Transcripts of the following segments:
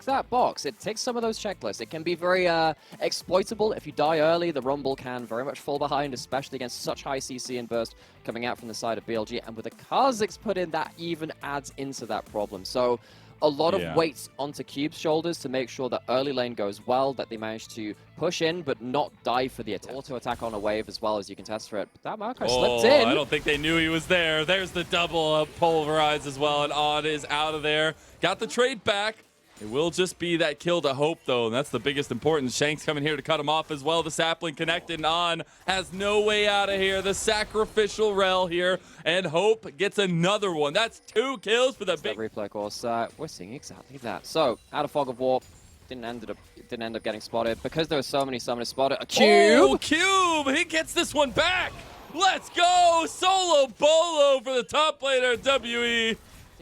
that box. It ticks some of those checklists. It can be very exploitable. If you die early, the Rumble can very much fall behind, especially against such high CC and burst coming out from the side of BLG. And with the Kha'Zix put in, that even adds into that problem. So a lot of weight onto Cube's shoulders to make sure that early lane goes well, that they manage to push in but not die for the attack. Auto attack on a wave as well, as you can test for it. But that Marco slipped in. I don't think they knew he was there. There's the double pulverize as well, and Odd is out of there. Got the trade back. It will just be that kill to Hope, though, and that's the biggest importance. Shanks coming here to cut him off as well. The sapling connected, and On has no way out of here. The sacrificial rel here, and Hope gets another one. That's 2 kills for the big replay course. We're seeing exactly that. So, out of Fog of War, didn't end up getting spotted because there were so many summoners spotted. A Cube! Oh, Cube! He gets this one back! Let's go! Solo Bolo for the top laner, WE.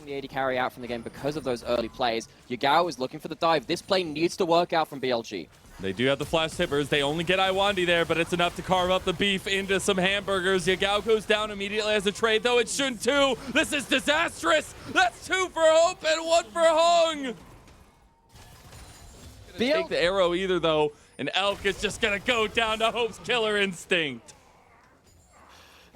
The AD carry out from the game because of those early plays. Yagao is looking for the dive. This play needs to work out from BLG. They do have the flash tippers. They only get Iwandi there, but it's enough to carve up the beef into some hamburgers. Yagao goes down immediately as a trade, though. It's Shun 2. This is disastrous. That's 2 for Hope and 1 for Hung. Take the arrow either, though, and Elk is just going to go down to Hope's killer instinct.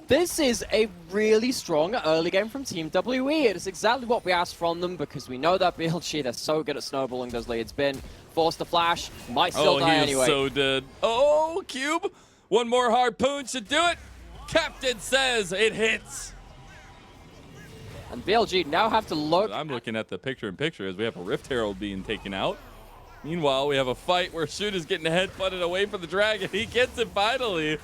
This is a really strong early game from Team WE. It is exactly what we asked from them because we know that BLG, they're so good at snowballing those leads. Bin forced the flash, might still die anyway. Oh, he is so dead. Oh, Cube. One more harpoon should do it. Captain says it hits. And BLG now have to look. I'm looking at the picture-in-picture as we have a Rift Herald being taken out. Meanwhile, we have a fight where Shun is getting head-butted away from the dragon. He gets it finally.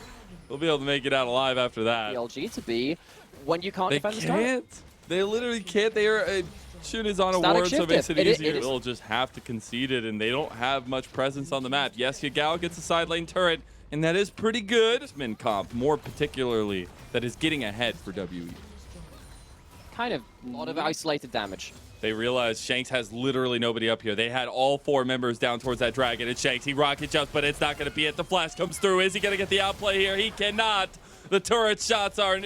We'll be able to make it out alive after that. BLG to be when you can't defend the start. They can't. They literally can't. They are. Shun is on a ward, so it makes it easier. They'll just have to concede it, and they don't have much presence on the map. Yes, Yagao gets a side lane turret, and that is pretty good. Min comp, more particularly, that is getting ahead for WE. Kind of a lot of isolated damage. They realize Shanks has literally nobody up here. They had all 4 members down towards that dragon. It's Shanks. He rocket jumps, but it's not going to be it. The flash comes through. Is he going to get the outplay here? He cannot. The turret shots are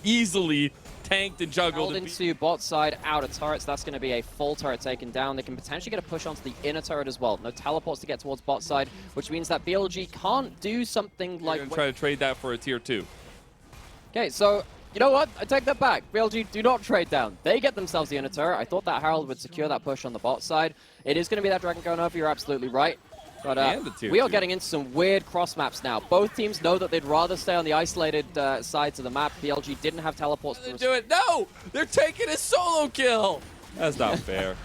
easily tanked and juggled. Held into bot side, out of turrets. That's going to be a full turret taken down. They can potentially get a push onto the inner turret as well. No teleports to get towards bot side, which means that BLG can't do something like... They're try to trade that for a tier 2. Okay, so... You know what? I take that back. BLG do not trade down. They get themselves the inner turret. I thought that Herald would secure that push on the bot side. It is going to be that Dragon going over. You're absolutely right. But we are getting into some weird cross maps now. Both teams know that they'd rather stay on the isolated sides of the map. BLG didn't have teleports. They do it. No! They're taking a solo kill! That's not fair.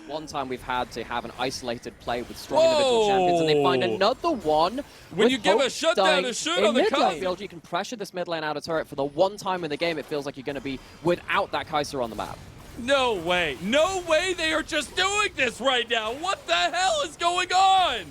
One time we've had to have an isolated play with strong individual champions, and they find another one. When you give a shutdown to Shun on the Kai'Sa. BLG can pressure this mid lane out of turret for the one time in the game it feels like you're going to be without that Kai'Sa on the map. No way. No way they are just doing this right now. What the hell is going on?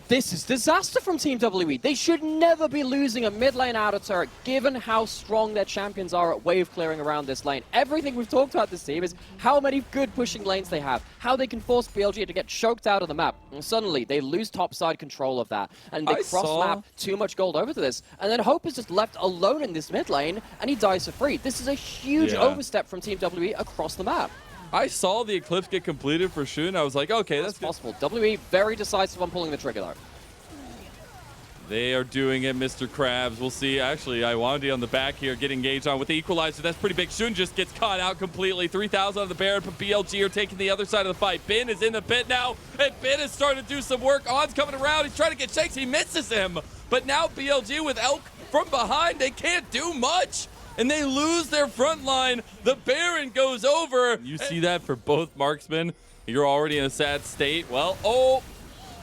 This is disaster from Team WE. They should never be losing a mid lane out of turret, given how strong their champions are at wave clearing around this lane. Everything we've talked about this team is how many good pushing lanes they have, how they can force BLG to get choked out of the map. And suddenly, they lose topside control of that, and they cross-map too much gold over to this. And then Hope is just left alone in this mid lane, and he dies for free. This is a huge overstep from Team WE across the map. I saw the Eclipse get completed for Shun. I was like, okay, that's possible. WE very decisive on pulling the trigger, though. They are doing it, Mr. Krabs. We'll see. Actually, Iwandi on the back here getting engaged on with the equalizer. That's pretty big. Shun just gets caught out completely. 3,000 on the Baron, but BLG are taking the other side of the fight. Bin is in the pit now, and Bin is starting to do some work. On's coming around. He's trying to get Shanks. He misses him. But now BLG with Elk from behind, they can't do much. And they lose their front line. The Baron goes over. You see that for both marksmen. You're already in a sad state. Well,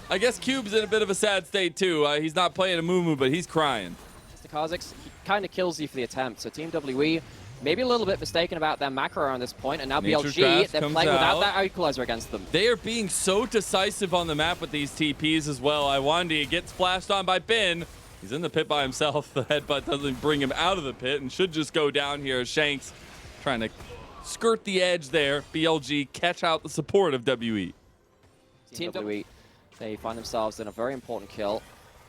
I guess Cube's in a bit of a sad state too. He's not playing a moo-moo, but he's crying. Mr. Kha'Zix, he kind of kills you for the attempt. So Team WE, maybe a little bit mistaken about their macro on this point, and now BLG, they're playing without that equalizer against them. They are being so decisive on the map with these TPs as well. Iwandi gets flashed on by Bin. He's in the pit by himself. The headbutt doesn't bring him out of the pit and should just go down here. Shanks trying to skirt the edge there. BLG catch out the support of WE. Team WE, they find themselves in a very important kill.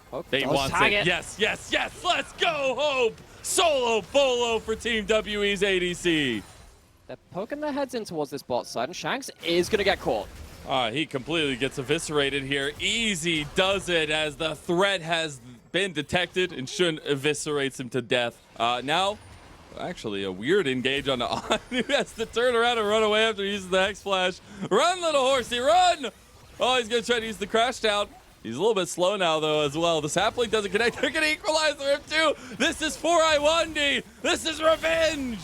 Hope they want it. Yes, yes, yes. Let's go, Hope. Solo bolo for Team WE's ADC. They're poking their heads in towards this bot side, and Shanks is going to get caught. He completely gets eviscerated here. Easy does it as the threat has been detected, and Shun eviscerates him to death. Now, actually, a weird engage on who has to turn around and run away after using the Hex Flash. Run, little horsey, run! Oh, he's going to try to use the Crash Down. He's a little bit slow now, though, as well. The sapling doesn't connect. They're going to equalize the Rift, too. This is for Iwandi. This is revenge.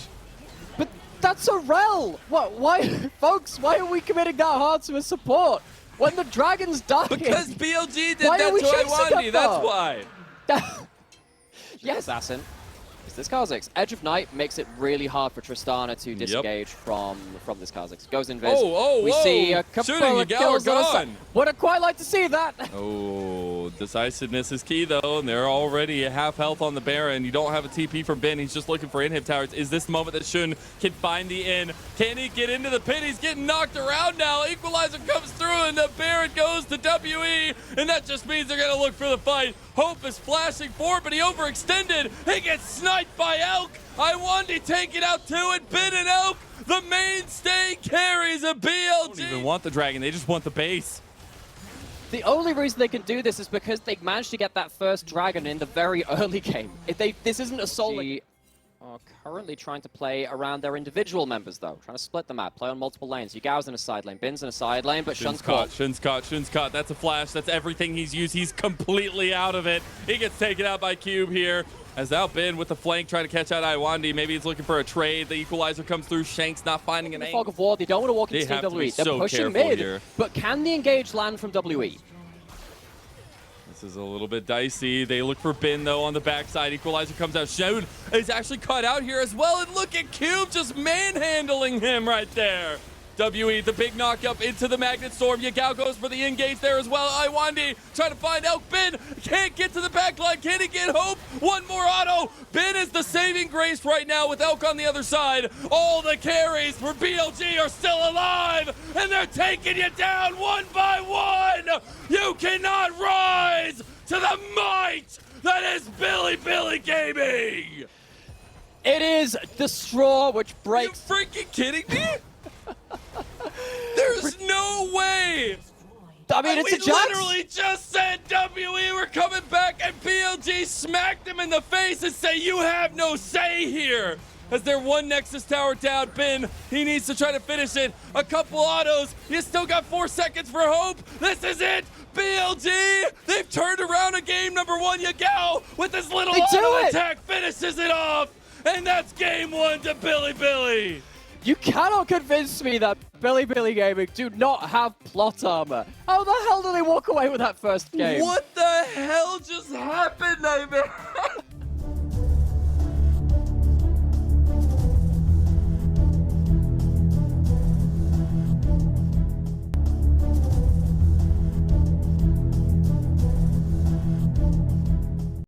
But that's a rel. What? Why, folks? Why are we committing that hard to a support when the dragon's dying? Because BLG did why that to Iwandi. That's why. Yes, assassin. It's this Kha'Zix. Edge of Night makes it really hard for Tristana to disengage from this Kha'Zix. Goes invis. We see a couple of kills on the side. Would have quite like to see that. Oh, decisiveness is key, though, and they're already at half health on the Baron. You don't have a TP from Ben. He's just looking for inhib towers. Is this the moment that Shun can find the in? Can he get into the pit? He's getting knocked around now. Equalizer comes through, and the Baron goes to WE, and that just means they're going to look for the fight. Hope is flashing forward, but he overextended. He gets sniped by Elk. Iwandi taking out two, and Ben and Elk, the mainstay carries a BLG. They don't even want the dragon. They just want the base. The only reason they can do this is because they managed to get that first dragon in the very early game. This isn't a solo. They are currently trying to play around their individual members, though. Trying to split the map, play on multiple lanes. Yugao's in a side lane, Bin's in a side lane, but Shun's caught. Shun's caught. That's a flash. That's everything he's used. He's completely out of it. He gets taken out by Cube here. As now Ben with the flank trying to catch out Iwandi. Maybe he's looking for a trade. The equalizer comes through. Shanks not finding an angle. Fog of War. They don't want to walk into Team WE. They're pushing mid, here. But can the engage land from WE? This is a little bit dicey. They look for Ben, though, on the backside. Equalizer comes out. Shun is actually caught out here as well. And look at Cube just manhandling him right there. WE, the big knock up into the Magnet Storm. Yagao goes for the engage there as well. Iwandi trying to find Elk. Ben can't get to the back line. Can he get Hope? One more auto. Ben is the saving grace right now with Elk on the other side. All the carries for BLG are still alive, and they're taking you down one by one. You cannot rise to the might that is Bilibili Gaming. It is the straw which breaks. Are you freaking kidding me? There's no way! I mean, it's a We literally just said WE were coming back, and BLG smacked him in the face and say, you have no say here! As they're one Nexus tower down, Ben, he needs to try to finish it. A couple autos, you still got 4 seconds for Hope. This is it! BLG, they've turned around a game number one. Yagao with this little auto attack finishes it off, and that's game one to Bilibili. You cannot convince me that Bilibili Gaming do not have plot armor. How the hell do they walk away with that first game? What the